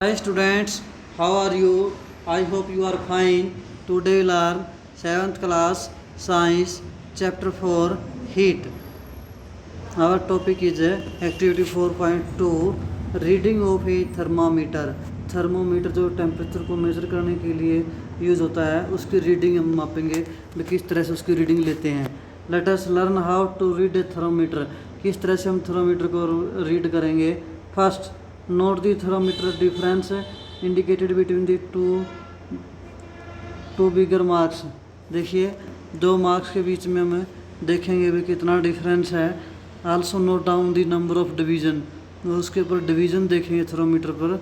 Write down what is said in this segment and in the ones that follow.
Hi students, how are you? I hope you are fine. Today we learn 7th class Science Chapter 4 Heat. Our topic is Activity 4.2 Reading of a Thermometer. Thermometer जो temperature को measure करने के लिए use होता है उसकी reading हम मापेंगे तो किस तरह से उसकी रीडिंग लेते हैं. Let us learn how to read a thermometer. किस तरह से हम थर्मोमीटर को रीड करेंगे. First, note the thermometer difference indicated between the two bigger marks. देखिए दो मार्क्स के बीच में हमें देखेंगे भी कितना डिफरेंस है. Also note down the number of division. उसके ऊपर डिवीज़न देखेंगे थर्मोमीटर पर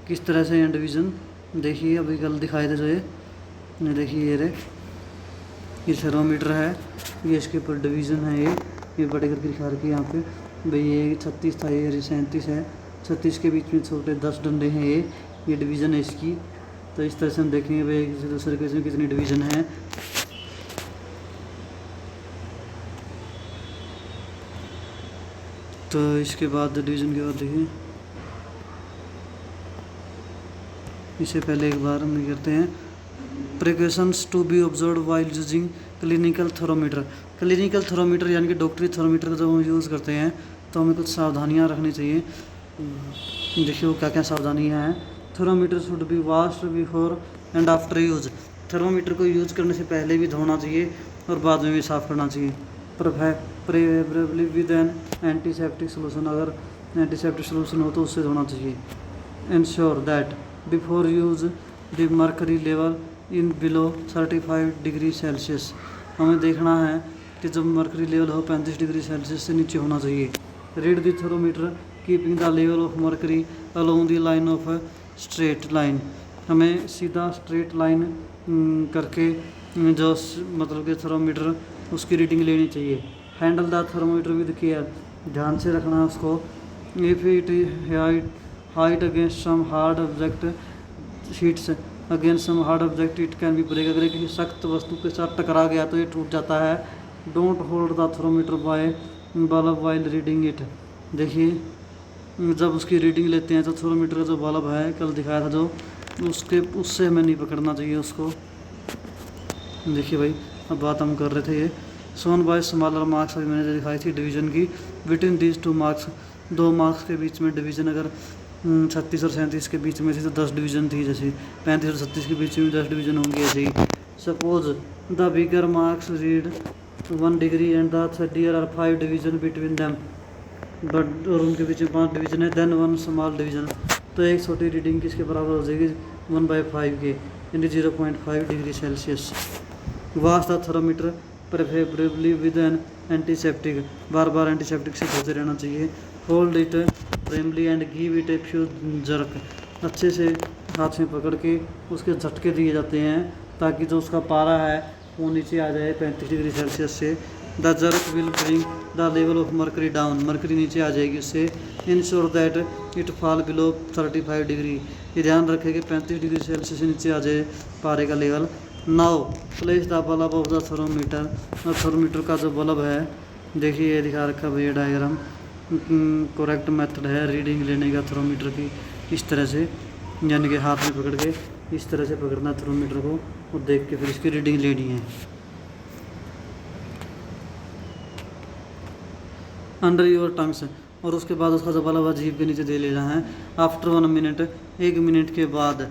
किस तरह से. डिवीज़न देखिए अभी कल दिखाए थे जो ये देखिए ये थर्मोमीटर है. ये इसके ऊपर डिवीज़न है. ये बड़े करके दिखा रखी है यहाँ पे भाई. ये 36 था, ये 37 है. 36 के बीच में छोटे 10 डंडे हैं. ये डिवीज़न है इसकी. तो इस तरह से हम देखेंगे भाई एक दूसरे के इसमें कितनी डिवीज़न है. तो इसके बाद डिवीज़न के बाद देखिए इससे पहले एक बार हम करते हैं. Precautions to be observe while using clinical thermometer. Clinical thermometer यानी कि डॉक्टरी थर्मोमीटर का जब हम यूज़ करते हैं तो हमें कुछ सावधानियां रखनी चाहिए. देखिए वो क्या क्या सावधानियां हैं. Thermometer should be washed before and after use. Thermometer को यूज़ करने से पहले भी धोना चाहिए और बाद में भी साफ़ करना चाहिए. Preferably with an antiseptic solution. अगर एंटीसेप्टिक सोल्यूशन हो तो उससे धोना चाहिए. Ensure that before use the mercury level in below 35 degree Celsius. हमें देखना है कि जब मर्करी लेवल हो 35 डिग्री सेल्सियस से नीचे होना चाहिए. Read the thermometer keeping the level of mercury along the line of straight line. हमें सीधा स्ट्रेट लाइन करके जो मतलब कि थर्मोमीटर उसकी रीडिंग लेनी चाहिए. Handle the thermometer with care. ध्यान से रखना है उसको. If it hit against some hard object hits against some hard object it can be break. अगर किसी सख्त वस्तु के साथ टकरा गया तो ये टूट जाता है. Don't hold the thermometer by bulb while reading it. देखिए जब उसकी रीडिंग लेते हैं तो थर्मोमीटर का जो बल्ब है कल दिखाया था जो उससे हमें नहीं पकड़ना चाहिए उसको. देखिए भाई अब बात हम कर रहे थे ये सोन बाय स्मॉलर मार्क्स. अभी मैंने जो दिखाई थी डिवीज़न की बिटवीन दीज टू मार्क्स. दो मार्क्स के बीच में डिवीज़न अगर 36 और 37 के बीच में थी तो 10 डिवीज़न थी. जैसे 35 और 36 के बीच में 10 डिवीज़न होंगी. ऐसे ही suppose the bigger marks read 1 degree and the third are 5 division between them. But और उनके बीच में 5 डिवीज़न है. Then 1 small division. तो एक छोटी रीडिंग किसके बराबर हो जाएगी 1/5 के यानी 0.5 degree Celsius. Wash the thermometer preferably with an antiseptic. बार बार एंटीसेप्टिक से धोते रहना चाहिए. Hold it firmly and give it a few jerk. अच्छे से हाथ में पकड़ के उसके झटके दिए जाते हैं ताकि जो उसका पारा है वो नीचे आ जाए 35 डिग्री सेल्सियस से. The jerk will bring the level of mercury down. Mercury नीचे आ जाएगी उससे. Ensure that it fall below 35 degree. ये ध्यान रखें कि 35 डिग्री सेल्सियस से नीचे आ जाए पारे का level. Now place the bulb of the thermometer. और थर्मोमीटर का जो बल्ब है देखिए ये दिखा रखा भैया डायग्राम. करेक्ट मेथड है रीडिंग लेने का थर्मोमीटर की. इस तरह से यानी कि हाथ में पकड़ के इस तरह से पकड़ना थर्मोमीटर को और देख के फिर इसकी रीडिंग लेनी है. Under your tongues. और उसके बाद उसका जो बल्ब जीभ के नीचे दे लेना है. आफ्टर 1 मिनट 1 मिनट के बाद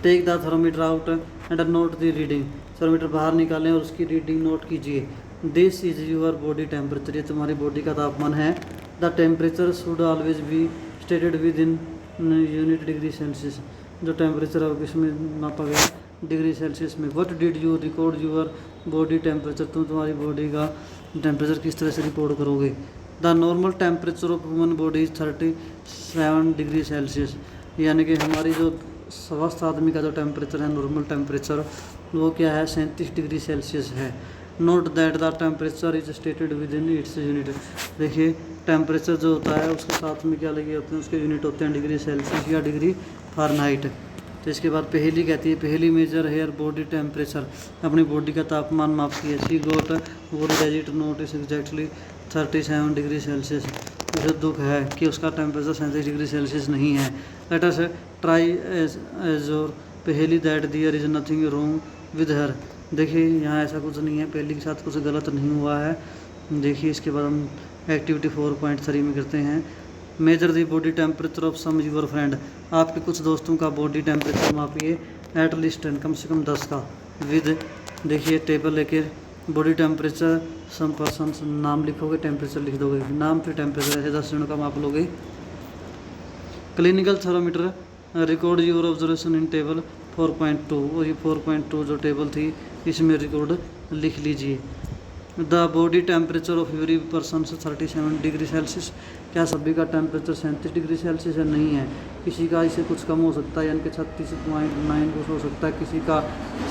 take the thermometer out and note the reading. Thermometer बाहर निकालें और उसकी रीडिंग नोट कीजिए. This is your body temperature. ये तुम्हारी बॉडी का तापमान है. The temperature should always be stated within unit degree Celsius. जो टेम्परेचर है किसमें नापा गया डिग्री सेल्सियस में. What did you record your body temperature. तुम तुम्हारी बॉडी का टेम्परेचर किस तरह से रिकॉर्ड करोगे. The normal temperature of human body is 37 degree Celsius. यानी कि हमारी जो स्वस्थ आदमी का जो टेम्परेचर है नॉर्मल टेम्परेचर वो क्या है 37 डिग्री सेल्सियस है. Note that the temperature is stated with in its unit. देखिए टेम्परेचर जो होता है उसके साथ में क्या लगे होते हैं उसके यूनिट होते हैं डिग्री सेल्सियस या डिग्री फ़ारेनहाइट. तो इसके बाद पहली कहती है पहली मेजर हेयर बॉडी टेम्परेचर. अपनी बॉडी का तापमान मापती है. She got what digit not is exactly 37 degree Celsius. उसे दुख है कि उसका टेम्परेचर 37 डिग्री सेल्सियस नहीं है. लेट अस ट्राई एज और पहेली that there is nothing wrong with her. देखिए यहाँ ऐसा कुछ नहीं है, पहेली के साथ कुछ गलत नहीं हुआ है। देखिए इसके बाद हम एक्टिविटी 4.3 में करते हैं। Measure the body temperature of some your friend. आपके कुछ दोस्तों का बॉडी टेम्परेचर मापिए एट लीस्ट 10, कम से कम 10 का। विद देखिए टेबल लेके बॉडी टेम्परेचर सम पर्सन, नाम लिखोगे, टेम्परेचर लिख दोगे, नाम फिर टेम्परेचर, ऐसे 10 जनों का माप लोगे। Clinical thermometer record your observation in table 4.2, और ये 4.2 जो टेबल थी इसमें रिकॉर्ड लिख लीजिए। The body temperature of every person 37 degree Celsius. क्या सभी का टेम्परेचर 37 डिग्री सेल्सियस है? नहीं है, किसी का इससे कुछ कम हो सकता है, यानी कि 36.9 कुछ हो सकता है, किसी का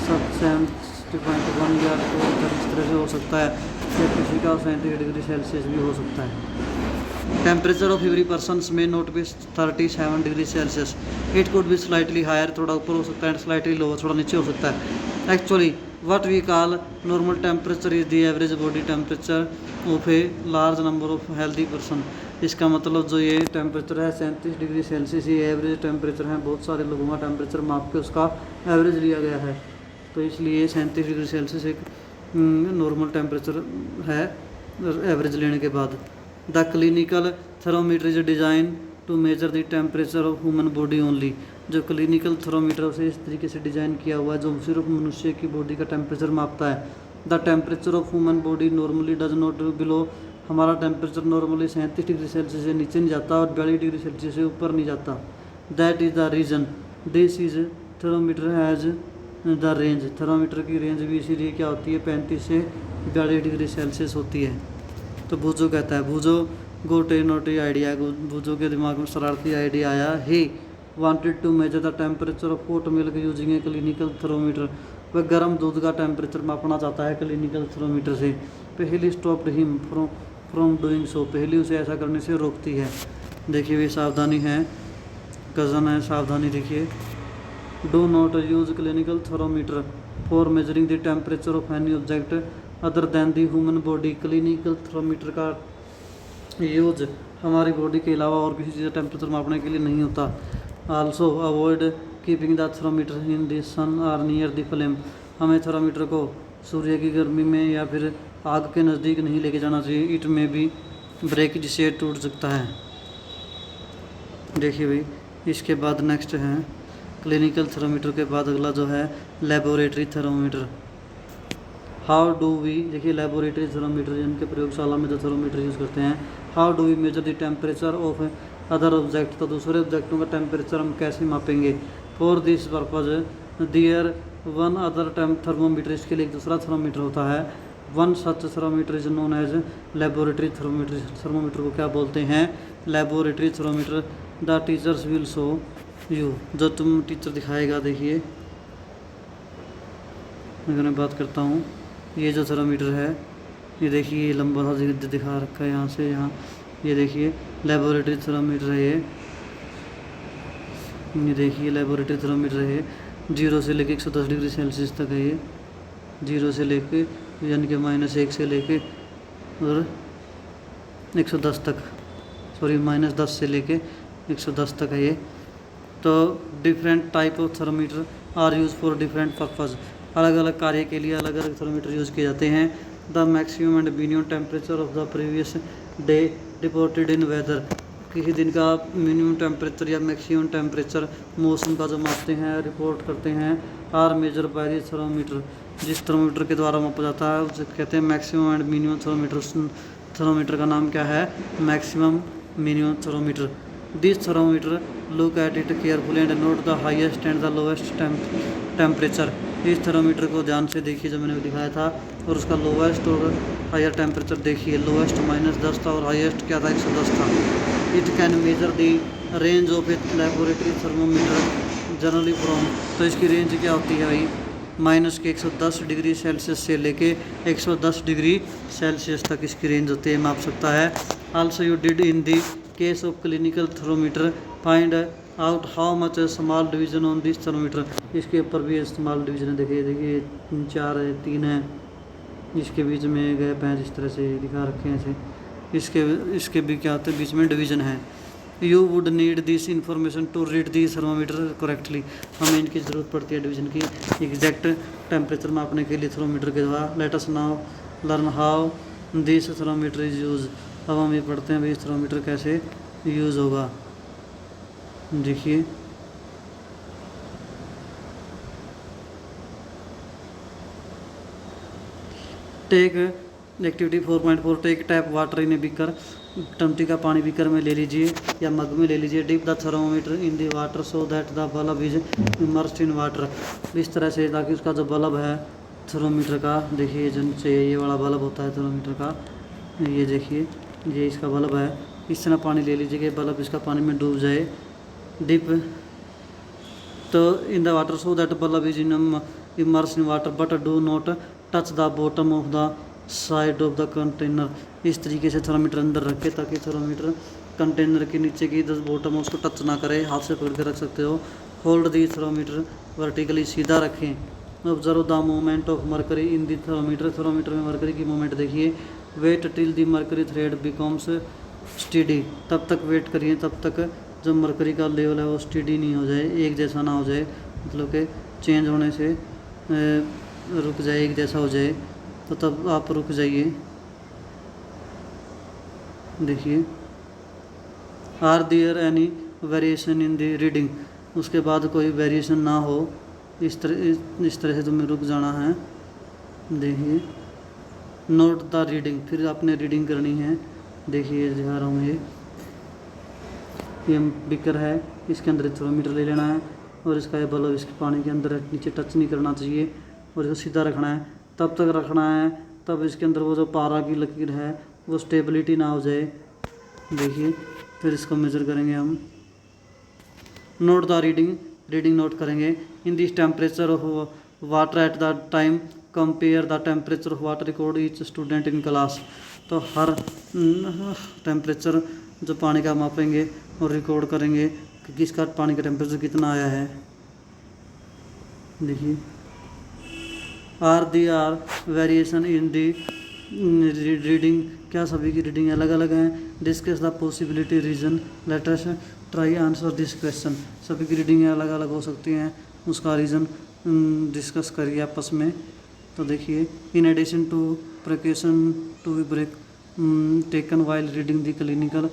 70.1 या तो इस तरह से हो सकता है, या किसी का 37 डिग्री सेल्सियस भी हो सकता है। Temperature of every person may not be 37 degree Celsius, it could be slightly higher, थोड़ा ऊपर हो सकता है, स्लाइटली लोअर, थोड़ा नीचे हो सकता है। Actually what we call normal temperature is the average body temperature of a large number of healthy person। इसका मतलब जो ये टेम्परेचर है 37 डिग्री सेल्सियस, ये एवरेज टेम्परेचर है, बहुत सारे लोगों का टेम्परेचर माप के उसका एवरेज लिया गया है, तो इसलिए 37 डिग्री सेल्सियस एक नॉर्मल टेम्परेचर है एवरेज लेने के बाद। The clinical thermometer is design to measure the temperature of human body only. जो क्लिनिकल थर्मोमीटर उसे इस तरीके से डिज़ाइन किया हुआ है जो सिर्फ मनुष्य की बॉडी का टेम्परेचर मापता है। The temperature of human body normally does not below, हमारा टेम्परेचर नॉर्मली 37 डिग्री सेल्सियस से नीचे नहीं जाता और 42 डिग्री सेल्सियस से ऊपर नहीं जाता। That is the reason this is thermometer has the range. Thermometer की रेंज भी इसीलिए क्या होती है 35 से 42 डिग्री सेल्सियस होती है। तो भूजो कहता है, भूजो गोटे नोटी आइडिया, भूजो के दिमाग में शरारती आइडिया आया, he wanted to measure the temperature of hot milk using a clinical thermometer. वह गर्म दूध का टेम्परेचर मापना चाहता है क्लिनिकल थर्मोमीटर से। पहली stopped him from doing so, पहली उसे ऐसा करने से रोकती है। देखिए ये सावधानी है, कज़न है, सावधानी देखिए। Do not use clinical thermometer for measuring the temperature of any object other than the human body. Clinical thermometer का यूज हमारी बॉडी के अलावा और किसी चीज़ का टेम्परेचर मापने के लिए नहीं होता। Also avoid keeping the thermometer in the sun और नियर द फ्लेम। हमें थर्मोमीटर को सूर्य की गर्मी में या फिर आग के नज़दीक नहीं लेके जाना चाहिए। इट में भी ब्रेक, जिससे टूट सकता है। देखिए भाई इसके बाद नेक्स्ट है क्लिनिकल थर्मोमीटर के बाद अगला जो है laboratory thermometer. How do we, देखिए लेबोरेटरी थर्मोमीटर जिनके प्रयोगशाला में जो थर्मोमीटर यूज़ करते हैं। How do we measure the temperature of other object, तो दूसरे ऑब्जेक्टों का टेम्परेचर हम कैसे मापेंगे। For this purpose there one other thermometer, इसके लिए एक दूसरा थर्मोमीटर होता है। One such thermometer is known as laboratory thermometer. Thermometer को क्या बोलते हैं? Laboratory thermometer. The teachers will show you, जो तुम टीचर दिखाएगा। देखिए अगर मैं बात करता हूँ, ये जो थर्मोमीटर है ये देखिए ये लंबा सा दिखा रखा है यहाँ से यहाँ, ये देखिए लेबोरेटरी थर्मोमीटर है ये देखिए लेबोरेटरी थर्मोमीटर है। 0 से लेके 110 डिग्री सेल्सियस तक है ये, 0 से लेके यानी कि -1 से लेके और 110 तक, सॉरी -10 से लेके 110 तक है ये। तो different type of thermometer are use for different purpose, अलग अलग कार्य के लिए अलग अलग थर्मोमीटर यूज़ किए जाते हैं। The maximum and minimum temperature of the previous day reported in weather, किसी दिन का मिनिमम टेम्परेचर या मैक्सिमम टेम्परेचर मौसम का जो मापते हैं, रिपोर्ट करते हैं। Are measure by the thermometer, जिस थर्मोमीटर के द्वारा मापा जाता है उसे कहते हैं maximum and minimum thermometer. Thermometer का नाम क्या है? Maximum minimum thermometer. This thermometer look at it carefully and note the highest and the lowest temperature. इस थर्मोमीटर को ध्यान से देखिए जो मैंने दिखाया था, और उसका लोएस्ट और हायर टेम्परेचर देखिए। लोएस्ट -10 था और हाईएस्ट क्या था 110 था। It can measure the range of a laboratory thermometer generally from, तो इसकी रेंज क्या होती है भाई? -110 डिग्री सेल्सियस से लेके 110 डिग्री सेल्सियस तक इसकी रेंज होती है, माप सकता है। Also you did in the case of clinical thermometer find out how much small division on this thermometer. इसके ऊपर भी स्मॉल डिवीजन है, देखिए 4 है, 3 है, इसके बीच में गैप हैं, इस तरह से दिखा रखे हैं ऐसे। इसके भी क्या होता है, बीच में डिवीज़न है। You would need this information to read the thermometer correctly. हमें इनकी ज़रूरत पड़ती है डिवीजन की एग्जैक्ट टेम्परेचर मापने के लिए थर्मोमीटर के द्वारा। Let us now learn how this thermometer is use. अब हम ये पढ़ते हैं भाई इस थर्मोमीटर कैसे यूज़ होगा। देखिए take activity 4.4 take tap water in a beaker. टंकी का पानी बीकर में ले लीजिए या मग में ले लीजिए। Dip the thermometer in the water so that the bulb is immersed in water. इस तरह से ताकि उसका जो बल्ब है थर्मोमीटर का, देखिए जिनसे ये वाला बल्ब होता है थर्मोमीटर का, ये देखिए ये इसका बल्ब है। इस तरह पानी ले लीजिए कि बल्ब इसका पानी में डूब जाए। डिप तो इन the water so that bulb is immersed in water but do not touch the bottom of the side of the container. इस तरीके से थर्मोमीटर अंदर रखें ताकि थर्मोमीटर कंटेनर के नीचे की 10 बॉटम उसको टच ना करे। हाथ से पकड़ के रख सकते हो। होल्ड दी थर्मोमीटर वर्टिकली, सीधा रखें। Observe the movement of mercury in the thermometer. Thermometer में मरकरी की मूवमेंट देखिए। Wait till the mercury thread becomes steady. तब तक वेट करिए तब तक जब मरकरी का लेवल है वो स्टेडी नहीं हो जाए, एक जैसा ना हो जाए, मतलब कि चेंज होने से रुक जाए, एक जैसा हो जाए, तो तब आप रुक जाइए। देखिए are there any variation in the reading. उसके बाद कोई वेरिएशन ना हो, इस तरह से तुम्हें रुक जाना है। देखिए नोट द रीडिंग, फिर आपने रीडिंग करनी है। देखिए दिखा रहा हूँ, ये बीकर है, इसके अंदर थर्मोमीटर ले लेना है और इसका ये बल्ब इसके पानी के अंदर नीचे टच नहीं करना चाहिए और इसको सीधा रखना है। तब तक रखना है तब इसके अंदर वो जो पारा की लकीर है वो स्टेबिलिटी ना हो जाए। देखिए फिर इसको मेजर करेंगे हम। Note the reading, reading note करेंगे। In this temperature of water at the time compare the temperature of water record each student in class. तो हर टेम्परेचर जो पानी का मापेंगे और रिकॉर्ड करेंगे कि किसका पानी का टेम्परेचर कितना आया है। देखिए are variation in the reading, क्या सभी की रीडिंग अलग अलग हैं। Discuss the possibility reason, let us try answer this question. सभी की रीडिंग अलग अलग हो सकती हैं, उसका रीज़न डिस्कस करिए आपस में। तो देखिए in addition to precaution to be break taken while reading the clinical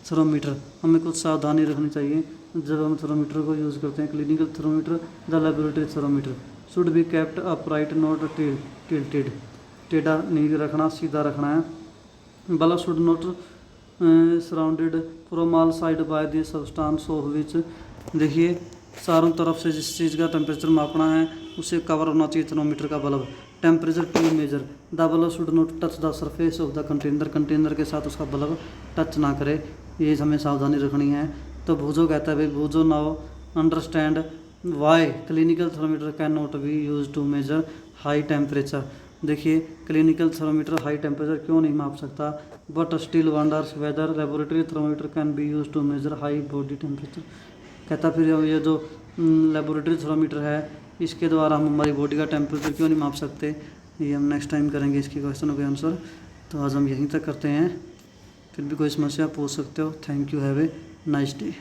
thermometer. हमें कुछ सावधानी रखनी चाहिए जब हम थर्मोमीटर को यूज़ करते हैं। Clinical thermometer the laboratory thermometer should be kept upright not tilted. टेढ़ा नहीं रखना, सीधा रखना है। Bulb should not surrounded from all side by the substance of which. देखिए चारों तरफ से जिस चीज़ का टेम्परेचर मापना है उसे कवर होना चाहिए थर्मोमीटर का bulb. Temperature to measure the bulb should not touch the surface of the container. Container के साथ उसका बल्ब टच ना करे, ये हमें सावधानी रखनी है। तो भूजो कहता है भाई Boojho now understand why clinical thermometer can not be use to measure high temperature. देखिए क्लिनिकल थर्मोमीटर हाई टेम्परेचर क्यों नहीं माप सकता, but still wonders whether laboratory thermometer can be use to measure high body temperature. कहता फिर ये जो laboratory thermometer है इसके द्वारा हम हमारी बॉडी का टेम्परेचर क्यों नहीं माप सकते, ये हम नेक्स्ट टाइम करेंगे इसके क्वेश्चनों के आंसर। तो आज हम यहीं तक करते हैं, फिर भी कोई समस्या पूछ सकते हो। Thank you, have a nice day.